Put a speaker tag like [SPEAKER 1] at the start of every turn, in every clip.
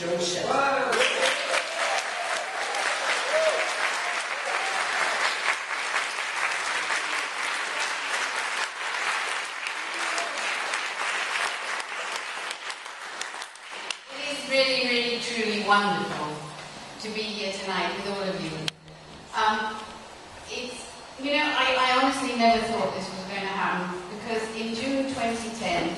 [SPEAKER 1] Joan Shenton.
[SPEAKER 2] Really, really, truly wonderful to be here tonight with all of you. I honestly never thought this was going to happen, because in June 2010,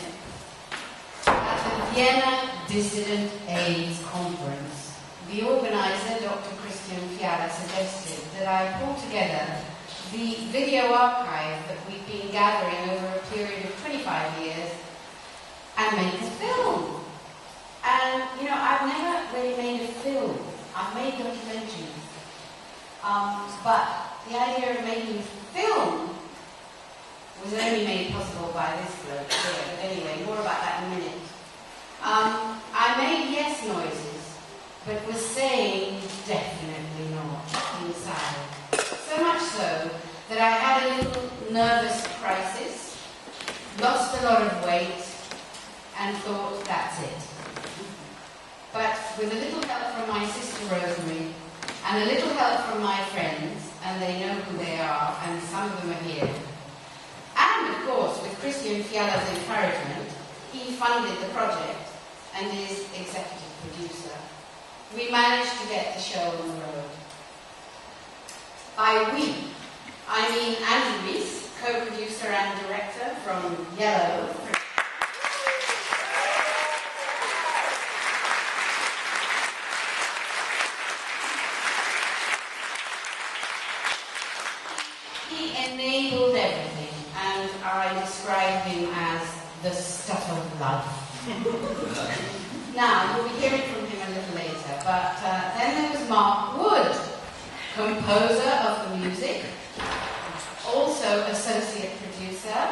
[SPEAKER 2] at the Vienna Dissident AIDS Conference, the organizer, Dr. Christian Fiala, suggested that I pull together the video archive that we've been gathering over a period of 25 years and make a film. And, I've never really made a film. I've made documentaries. But the idea of making a film was only made possible by this bloke here. But anyway, more about that in a minute. I made yes noises, but was saying definitely not inside. So much so that I had a little nervous crisis, lost a lot of weight, and thought, that's it. But with a little help from my sister Rosemary, and a little help from my friends, and they know who they are, and some of them are here, and of course with Christian Fiala's encouragement, he funded the project and is executive producer, we managed to get the show on the road. By we, I mean Andrew Rees, co-producer and director from Yellow. Enabled everything, and I describe him as the stuff of life. Now, you'll be hearing from him a little later, but then there was Mark Wood, composer of the music, also associate producer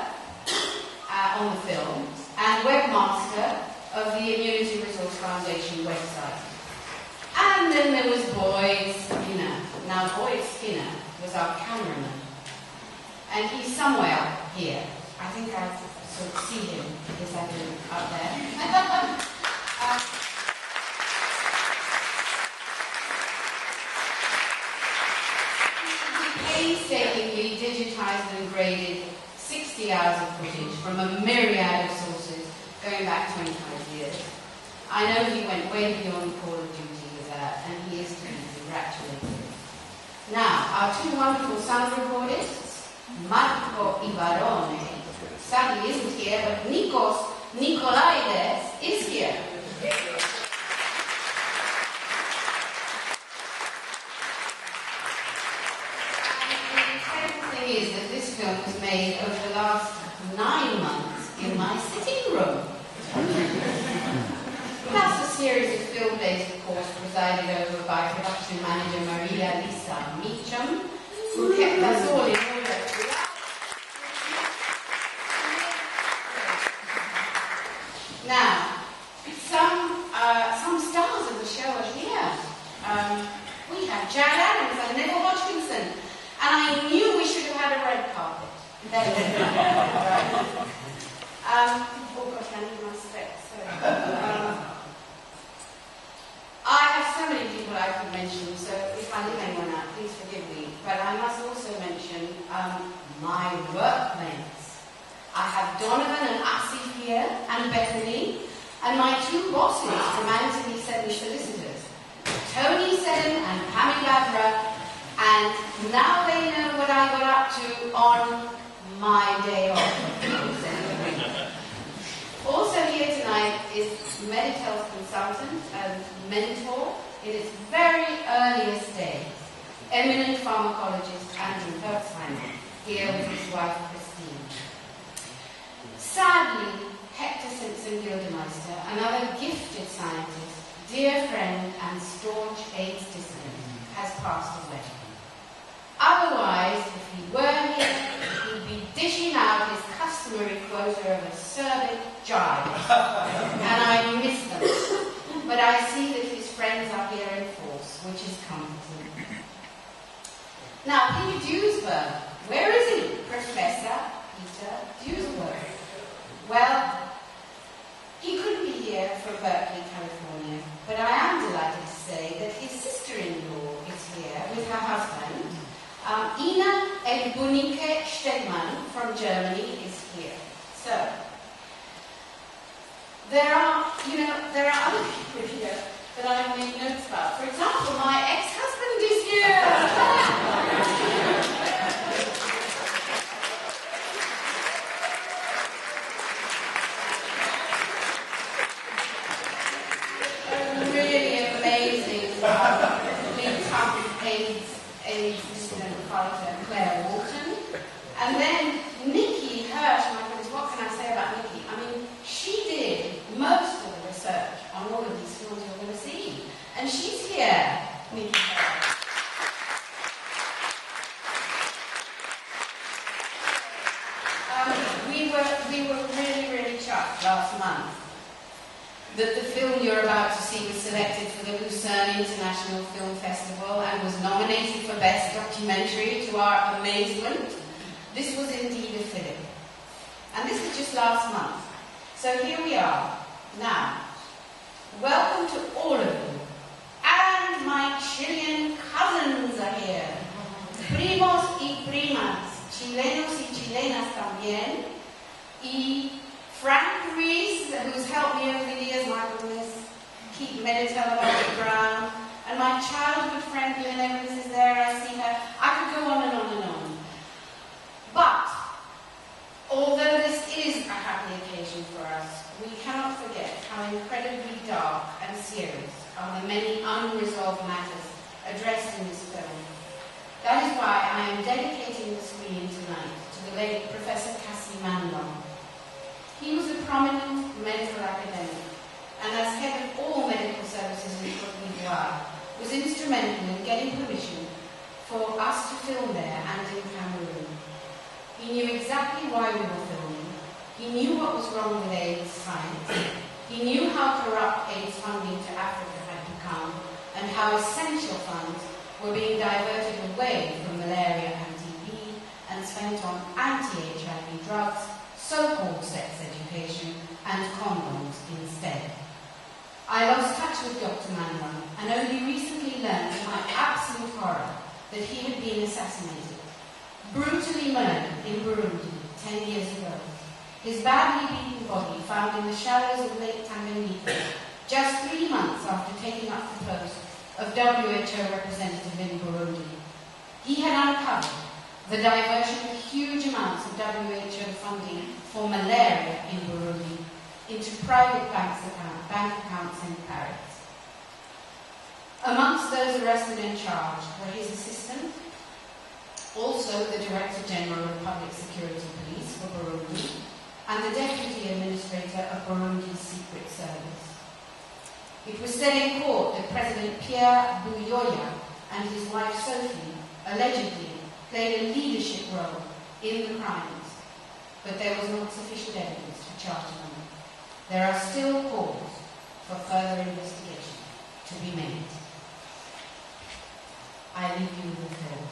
[SPEAKER 2] on the film, and webmaster of the Immunity Resource Foundation website. And then there was Boyd Skinner. Now, Boyd Skinner was our cameraman. And he's somewhere here. I think I sort of see him because I've been up there. He painstakingly digitized and graded 60 hours of footage from a myriad of sources going back 25 years. I know he went way beyond Call of Duty with that, and he is to be congratulated. Now, our two wonderful sound recordists, Marco Ibarone, sadly isn't here, but Nikos Nikolaides is here. And the incredible thing is that this film was made over the last 9 months in my sitting room. Plus a series of film days, of course, presided over by production manager Maria Lisa Meacham, who kept us all in order. Now, some stars of the show are here. We have Jan Adams and Neville Hodgkinson, and I knew we should have had a red carpet. Oh gosh, I need my specs. I have so many people I could mention, so if I leave anyone out, please forgive me. But I must also mention my workmates. I have Donovan and Asif here, and Bethany, and my two bosses from Anthony Seddon Solicitors, Tony Seddon and Pammy Gavra, and now they know what I got up to on my day off. Also here tonight is Medital's consultant and mentor in its very earliest days, eminent pharmacologist Andrew Hertzheimer, here with his wife Christine. Sadly, Hector Simpson-Gildemeister, another gifted scientist, dear friend and staunch AIDS dissident, has passed away. Otherwise, if he were here, he'd be dishing out his customary quota of acerbic jive, and I miss them. But I see that his friends are here in force, which is comforting. Now, Peter Duesberg, where is he? Professor Peter Duesberg. Well, he couldn't be here from Berkeley, California, but I am there are other people here that I've made notes about. For example, my ex-husband is here. A really amazing, really tough AIDS dissident fighter, Claire Walton. And then Nikki Hirsch, my goodness, what can I say about Nikki? I mean, she did most of the research on all of these films you're going to see. And she's here, Nikki Hirsch. We were really, really chuffed last month that the film you're about to see was selected for the Lucerne International Film Festival and was nominated for Best Documentary, to our amazement. This was indeed a film. And this was just last month. So here we are. Now, welcome to all of you. And my Chilean cousins are here. Primos y primas, chilenos y chilenas también. Y Frank Rees, who's helped me over the years, my goodness, keep Meditel above the ground. And my childhood friend Lynn Evans is there, I see her. I could go on and on and on. But, although this is a happy occasion for us, we cannot forget how incredibly dark and serious are the many unresolved matters addressed in this film. That is why I am dedicating the screening tonight to the late Professor Cassie Manlon. He was a prominent medical academic, and as head of all medical services in Côte d'Ivoire, was instrumental in getting permission for us to film there and in Cameroon. He knew exactly why we were filming. He knew what was wrong with AIDS science. He knew how corrupt AIDS funding to Africa had become, and how essential funds were being diverted away from malaria and TB and spent on anti-HIV drugs, so-called sex education, and condoms instead. I lost touch with Dr. Manlon and only recently learned to my absolute horror that he had been assassinated, brutally murdered in Burundi 10 years ago. His badly beaten body found in the shallows of Lake Tanganyika just 3 months after taking up the post of WHO representative in Burundi. He had uncovered the diversion of huge amounts of WHO funding for malaria in Burundi into private bank accounts in Paris. Amongst those arrested and charged were his assistant, also the Director General of Public Security Police for Burundi, and the Deputy Administrator of Burundi's Secret Service. It was said in court that President Pierre Buyoya and his wife Sophie allegedly played a leadership role in the crimes, but there was not sufficient evidence to charge them. There are still calls for further investigation to be made. I leave you with the film.